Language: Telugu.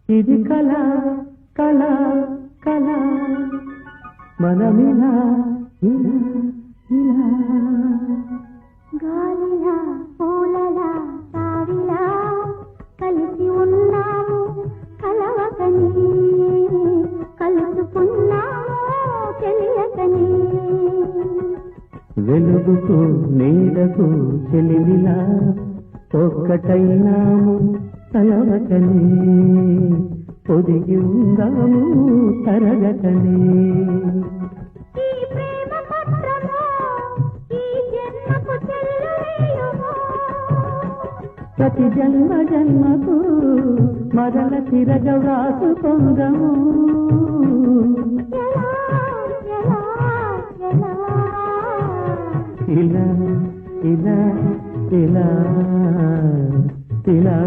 ఇది కళ కళ కళ మనమిలా ఇలా ఇలా గాలిలా పూలలా తావిలా కలిసి ఉన్నాము కలవకని కలుసుకున్నాము తెలియకని వెలుగుకు నీడకు చెలివిలా ఒక్కటైనాము కలవకని పొదిగి ఉందాము తరగకని ఈ ప్రేమ పత్రము ఈ జన్మకు చెల్లవేయుము ప్రతి జన్మ జన్మకు మరల తిరగ వ్రాసుకొందము ఎలా ఎలా ఎలా ఇలా ఇలా ఇలా ఇలా